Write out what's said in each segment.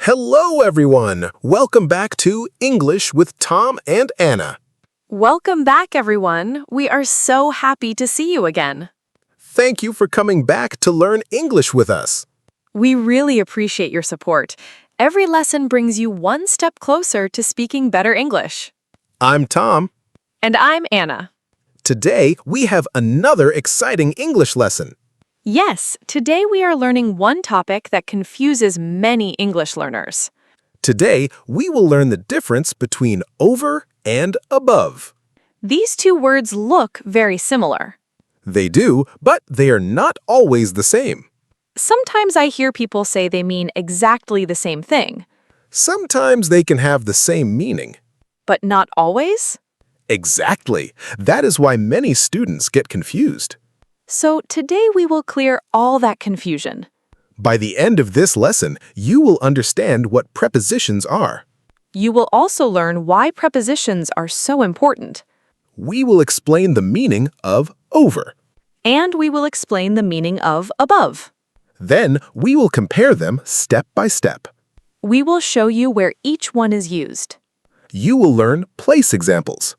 Hello, everyone! Welcome back to English with Tom and Anna. Welcome back, everyone. We are so happy to see you again. Thank you for coming back to learn English with us. We really appreciate your support. Every lesson brings you one step closer to speaking better English. I'm Tom. And I'm Anna. Today, we have another exciting English lesson. Yes, today we are learning one topic that confuses many English learners. Today, we will learn the difference between over and above. These two words look very similar. They do, but they are not always the same. Sometimes I hear people say they mean exactly the same thing. Sometimes they can have the same meaning. But not always? Exactly. That is why many students get confused. So today we will clear all that confusion. By the end of this lesson, you will understand what prepositions are. You will also learn why prepositions are so important. We will explain the meaning of over. And we will explain the meaning of above. Then, we will compare them step by step. We will show you where each one is used. You will learn place examples.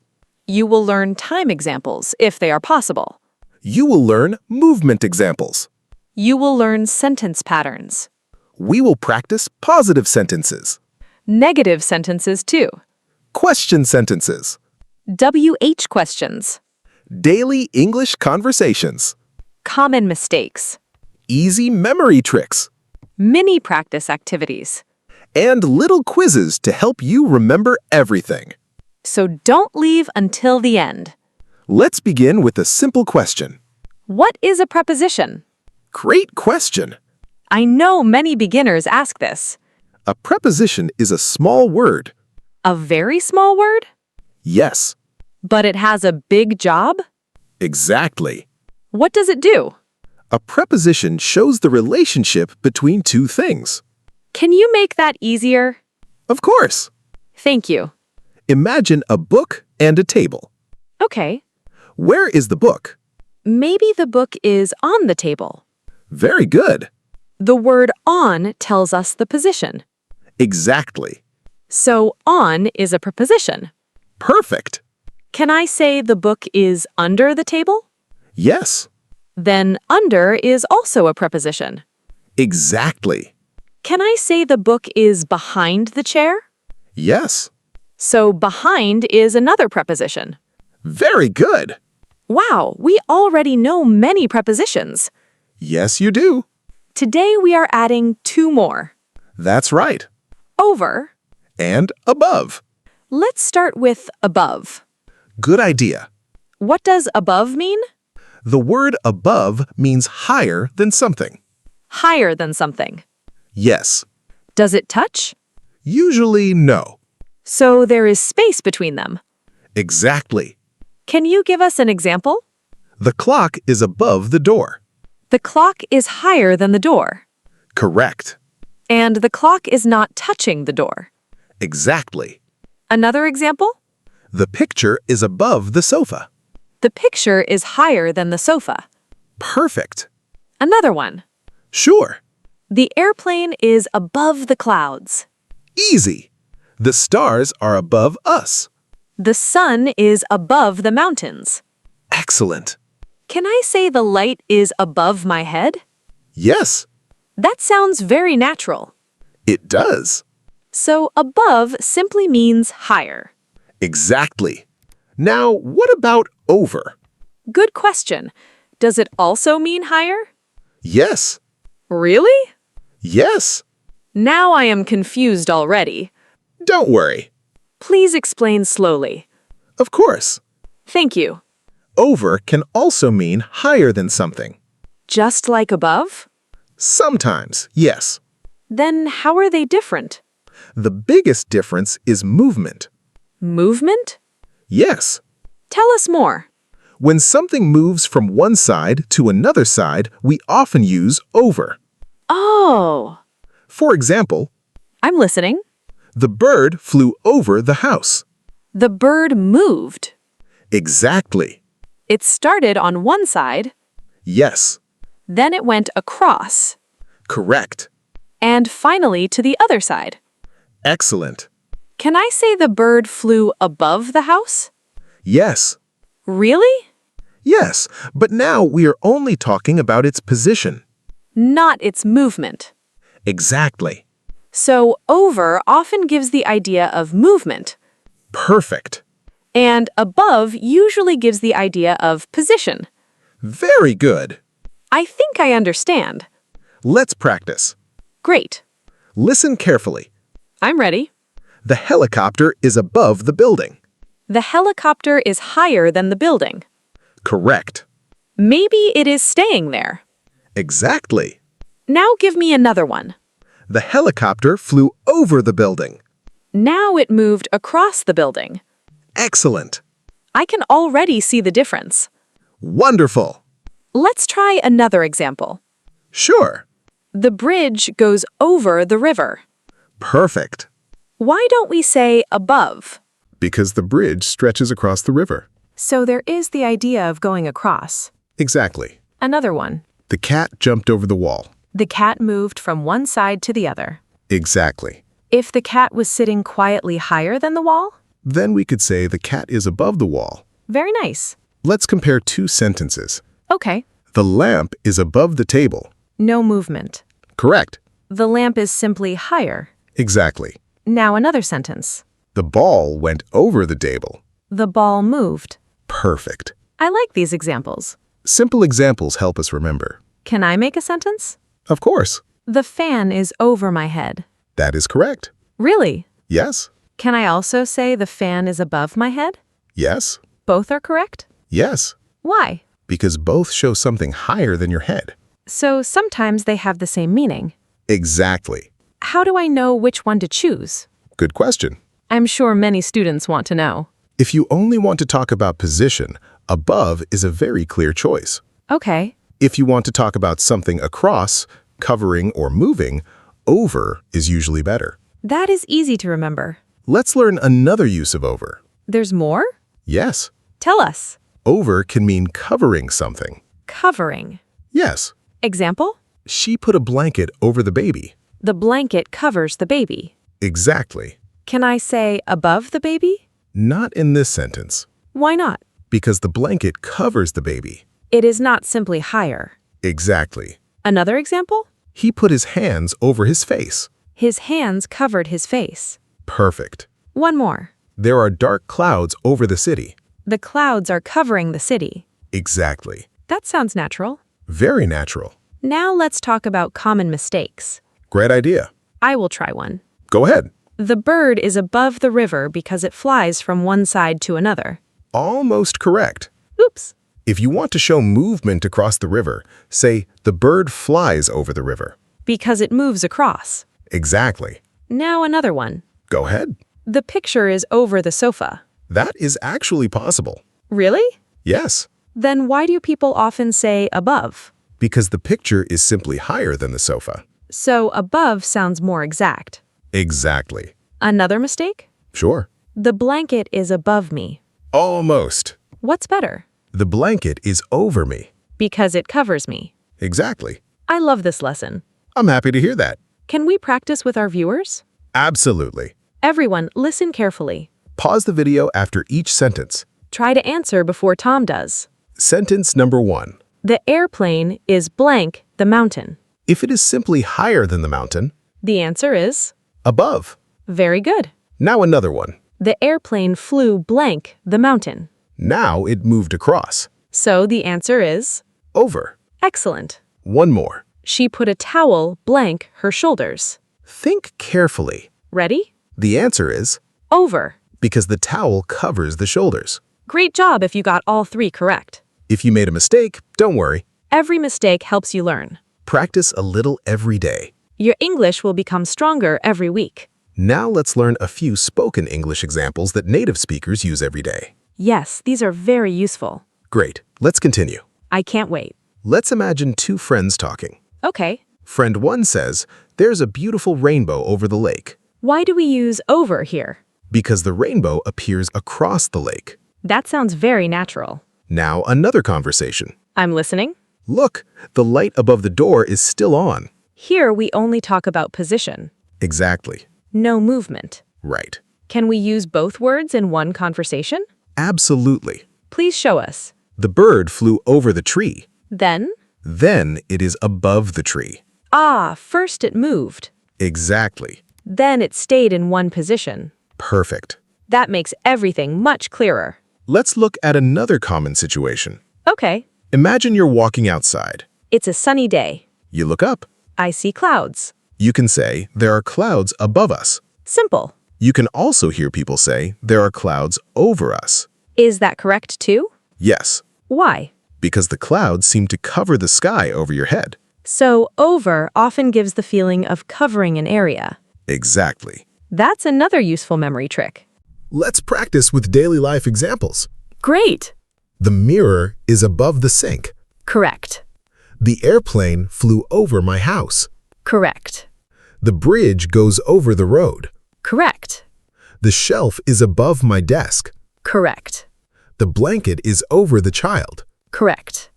You will learn time examples, if they are possible. You will learn movement examples. You will learn sentence patterns. We will practice positive sentences, Negative sentences, too. question sentences, WH questions. daily English conversations, Common mistakes. easy memory tricks, Mini practice activities. and little quizzes to help you remember everything. So don't leave until the end. Let's begin with a simple question. What is a preposition? Great question. I know many beginners ask this. A preposition is a small word. A very small word? Yes, But it has a big job? exactly. What does it do? A preposition shows the relationship between two things. Can you make that easier? Of course. Thank you. Imagine a book and a table. Okay. Where is the book? Maybe the book is on the table. Very good. The word on tells us the position. Exactly. So on is a preposition. Perfect. Can I say the book is under the table? Yes, Then under is also a preposition. exactly. Can I say the book is behind the chair? Yes, So behind is another preposition. very good. Wow, we already know many prepositions. Yes, you do. Today we are adding two more. That's right. Over. And above. Let's start with above. Good idea. What does above mean? The word above means higher than something. Higher than something. Yes. Does it touch? Usually, no. So there is space between them. Exactly. Can you give us an example? The clock is above the door. The clock is higher than the door. Correct. And the clock is not touching the door. Exactly. Another example? The picture is above the sofa. The picture is higher than the sofa. Perfect. Another one. Sure. The airplane is above the clouds. Easy. The stars are above us. The sun is above the mountains. Excellent. Can I say the light is above my head? Yes, That sounds very natural. it does. So above simply means higher. Exactly. Now, what about over? Good question. Does it also mean higher? Yes. Really? Yes. Now I am confused already. Don't worry. Please explain slowly. Of course. Thank you. Over can also mean higher than something. Just like above? Sometimes, yes. Then how are they different? The biggest difference is movement. Movement? Yes. Tell us more. When something moves from one side to another side, we often use over. Oh, For example, I'm listening. the bird flew over the house. The bird moved. Exactly. It started on one side, Yes. then it went across. Correct. And finally, to the other side. Excellent. Can I say the bird flew above the house? Yes. Really? Yes, but now we are only talking about its position. Not its movement. Exactly. So over often gives the idea of movement, Perfect. and above usually gives the idea of position. Very good. I think I understand. Let's practice. Great. Listen carefully. I'm ready. The helicopter is above the building. The helicopter is higher than the building. Correct. Maybe it is staying there. Exactly. Now give me another one. The helicopter flew over the building. Now it moved across the building. Excellent. I can already see the difference. Wonderful. Let's try another example. Sure. The bridge goes over the river. Perfect. Why don't we say above? Because the bridge stretches across the river. So there is the idea of going across. Exactly. Another one. The cat jumped over the wall. The cat moved from one side to the other. Exactly. If the cat was sitting quietly higher than the wall? Then we could say the cat is above the wall. Very nice. Let's compare two sentences. Okay. The lamp is above the table. No movement. Correct. The lamp is simply higher. Exactly. Now another sentence. The ball went over the table. The ball moved. Perfect. I like these examples. Simple examples help us remember. Can I make a sentence? Of course. The fan is over my head. That is correct. Really? Yes. Can I also say the fan is above my head? Yes. Both are correct? Yes. Why? Because both show something higher than your head. So sometimes they have the same meaning. Exactly. How do I know which one to choose? Good question. I'm sure many students want to know. If you only want to talk about position, above is a very clear choice. Okay. If you want to talk about something across, covering, or moving, over is usually better. That is easy to remember. Let's learn another use of over. There's more? Yes. Tell us. Over can mean covering something. Covering. Yes. Example? She put a blanket over the baby. The blanket covers the baby. Exactly. Can I say above the baby? Not in this sentence, Why not? because the blanket covers the baby. It is not simply higher. Exactly. Another example? He put his hands over his face. His hands covered his face. Perfect. One more. There are dark clouds over the city. The clouds are covering the city. Exactly. That sounds natural. Very natural. Now let's talk about common mistakes. Great idea. I will try one. Go ahead. The bird is above the river because it flies from one side to another. Almost correct. Oops. If you want to show movement across the river, say, the bird flies over the river. Because it moves across. Exactly. Now another one. Go ahead. The picture is over the sofa. That is actually possible. Really? Yes, Then why do people often say above? because the picture is simply higher than the sofa. So above sounds more exact. Exactly. Another mistake? Sure. The blanket is above me. Almost. What's better? The blanket is over me. Because it covers me. Exactly. I love this lesson. I'm happy to hear that. Can we practice with our viewers? Absolutely. Everyone, listen carefully. Pause the video after each sentence. Try to answer before Tom does. Sentence number 1. The airplane is blank the mountain. If it is simply higher than the mountain, The answer is above. very good. Now another one. The airplane flew blank the mountain. Now it moved across. So the answer is Over. excellent. One more. She put a towel blank her shoulders. Think carefully. Ready? The answer is Over. because the towel covers the shoulders. Great job if you got all three correct. If you made a mistake, don't worry. Every mistake helps you learn. Practice a little every day. Your English will become stronger every week. Now let's learn a few spoken English examples that native speakers use every day. Yes, these are very useful. Great. Let's continue. I can't wait. Let's imagine two friends talking. Okay. Friend 1 says, "There's a beautiful rainbow over the lake," Why do we use over here? because the rainbow appears across the lake. That sounds very natural. Now another conversation. I'm listening. Look, the light above the door is still on. Here we only talk about position. Exactly. No movement. Right. Can we use both words in one conversation? Absolutely. Please show us. The bird flew over the tree. Then? Then it is above the tree. First it moved. Exactly. Then it stayed in one position. Perfect. That makes everything much clearer. Let's look at another common situation. Okay. Imagine you're walking outside. It's a sunny day. You look up. I see clouds. You can say, there are clouds above us. Simple. You can also hear people say, there are clouds over us. Is that correct too? Yes, Why? because the clouds seem to cover the sky over your head. So over often gives the feeling of covering an area. Exactly. That's another useful memory trick. Let's practice with daily life examples. Great. The mirror is above the sink. Correct. The airplane flew over my house. Correct. The bridge goes over the road. Correct. The shelf is above my desk. Correct. The blanket is over the child. Correct.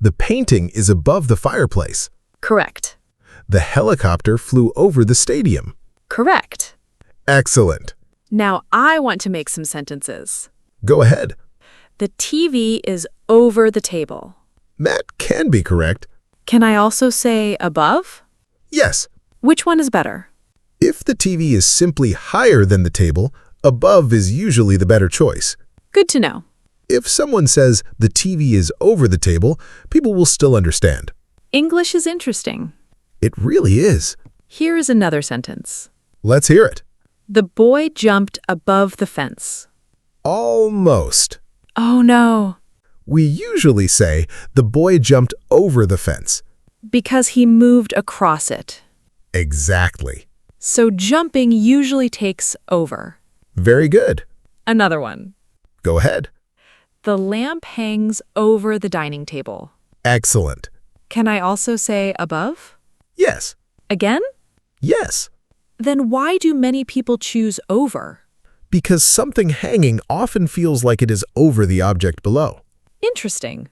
The painting is above the fireplace. Correct. The helicopter flew over the stadium. Correct. Excellent. Now I want to make some sentences. Go ahead. The TV is over the table. That can be correct. Can I also say above? Yes. Which one is better? If the TV is simply higher than the table, above is usually the better choice. Good to know. If someone says the TV is over the table, people will still understand. English is interesting. It really is. Here is another sentence. Let's hear it. The boy jumped above the fence. Almost. Oh no, We usually say the boy jumped over the fence. because he moved across it. Exactly. So jumping usually takes over. Very good. Another one. Go ahead. The lamp hangs over the dining table. Excellent. Can I also say above? Yes. Again? Yes. Then why do many people choose over? Because something hanging often feels like it is over the object below. Interesting.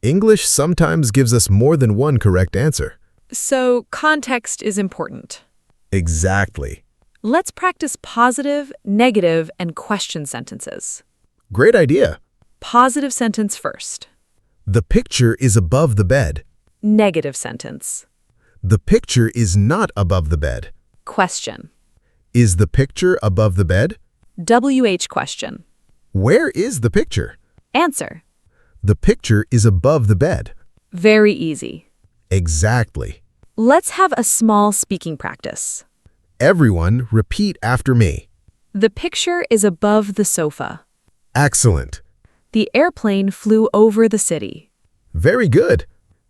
English sometimes gives us more than one correct answer. So context is important. Exactly. Let's practice positive, negative, and question sentences. Great idea. Positive sentence first. The picture is above the bed. Negative sentence. The picture is not above the bed. Question. Is the picture above the bed? WH question. Where is the picture? Answer. The picture is above the bed. Very easy. Exactly. Let's have a small speaking practice. Everyone, repeat after me. The picture is above the sofa. Excellent. The airplane flew over the city. Very good.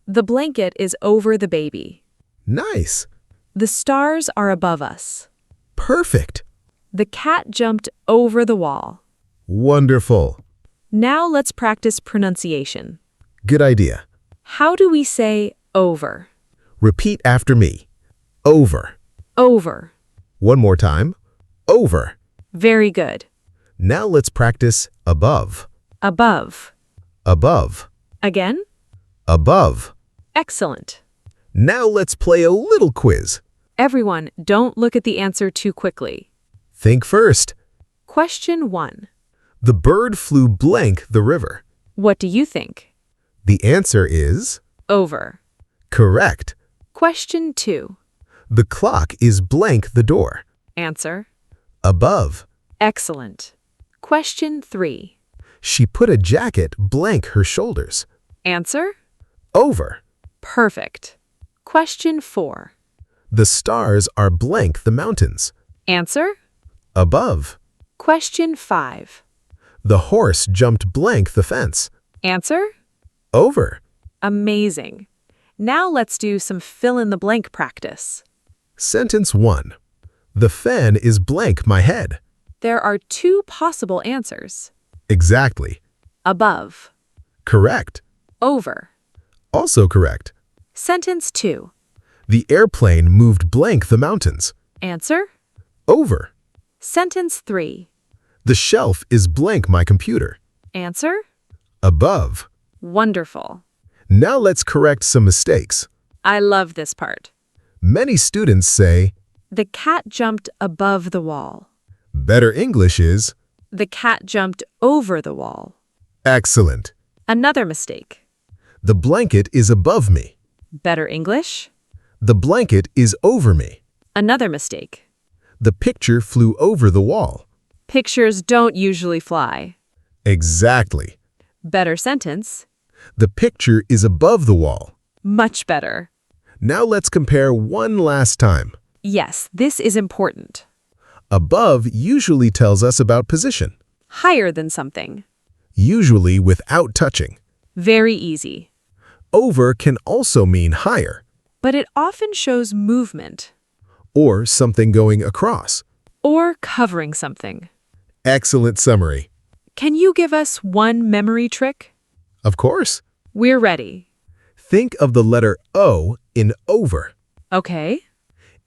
The blanket is over the baby. Nice. The stars are above us. Perfect. The cat jumped over the wall. Wonderful. Now let's practice pronunciation. Good idea. How do we say over? Repeat after me. Over. Over. One more time. Over. Very good. Now let's practice above. Above. Above. Again? Above. Excellent. Now let's play a little quiz. Everyone, don't look at the answer too quickly. Think first. Question 1. The bird flew blank the river. What do you think? The answer is Over. correct. Question 2. The clock is blank the door. Answer. Above. Excellent. Question 3. She put a jacket blank her shoulders. Answer. Over. Perfect. Question 4. The stars are blank the mountains. Answer. Above. Question 5. The horse jumped blank the fence. Answer. Over. Amazing. Now let's do some fill-in-the-blank practice. Sentence 1. The fan is blank my head. There are 2 possible answers. Exactly. Above. Correct. Over. Also correct. Sentence 2. The airplane moved blank the mountains. Answer. Over. Sentence 3. The shelf is blank my computer. Answer. Above. Wonderful. Now let's correct some mistakes. I love this part. Many students say, The cat jumped above the wall. better English is, The cat jumped over the wall. excellent. Another mistake. The blanket is above me. Better English? The blanket is over me. Another mistake. The picture flew over the wall. Pictures don't usually fly. Exactly. Better sentence. The picture is above the wall. Much better. Now let's compare one last time. Yes, this is important. Above usually tells us about position, Higher than something. usually without touching. Very easy. Over can also mean higher, But it often shows movement or something going across. or covering something. Excellent summary. Can you give us one memory trick? Of course. We're ready. Think of the letter O in over. Okay.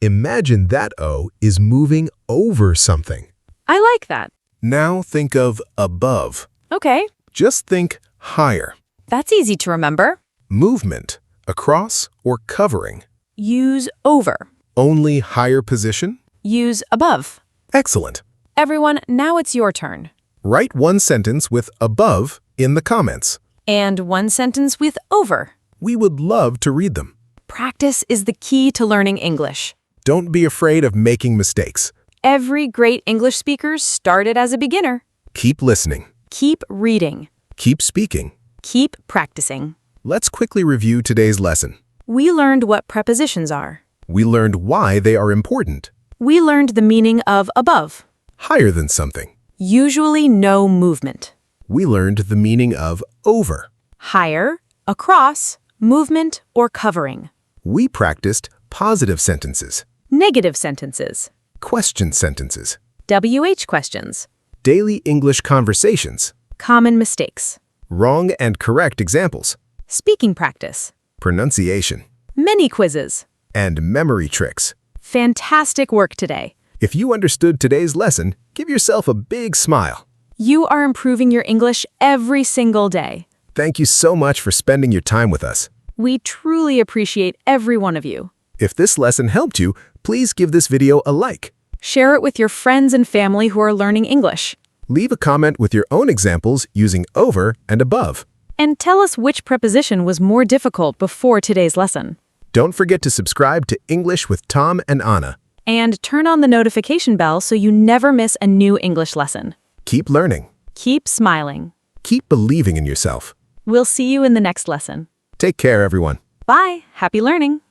Imagine that O is moving over something. I like that. Now think of above. Okay. Just think higher. That's easy to remember. Movement, across or covering. Use over. Only higher position? Use above. Excellent. Everyone, now it's your turn. Write one sentence with above in the comments. And one sentence with over. We would love to read them. Practice is the key to learning English. Don't be afraid of making mistakes. Every great English speaker started as a beginner. Keep listening. Keep reading. Keep speaking. Keep practicing. Let's quickly review today's lesson. We learned what prepositions are. We learned why they are important. We learned the meaning of above. Higher than something. Usually no movement. We learned the meaning of over. Higher, across, movement, or covering. We practiced positive sentences, Negative sentences. question sentences, WH questions. daily English conversations, Common mistakes. wrong and correct examples, Speaking practice. pronunciation, Mini quizzes. and memory tricks. Fantastic work today. If you understood today's lesson, give yourself a big smile. You are improving your English every single day. Thank you so much for spending your time with us. We truly appreciate every one of you. If this lesson helped you, please give this video a like. Share it with your friends and family who are learning English. Leave a comment with your own examples using over and above. And tell us which preposition was more difficult before today's lesson. Don't forget to subscribe to English with Tom and Anna. And turn on the notification bell so you never miss a new English lesson. Keep learning. Keep smiling. Keep believing in yourself. We'll see you in the next lesson. Take care, everyone. Bye. Happy learning.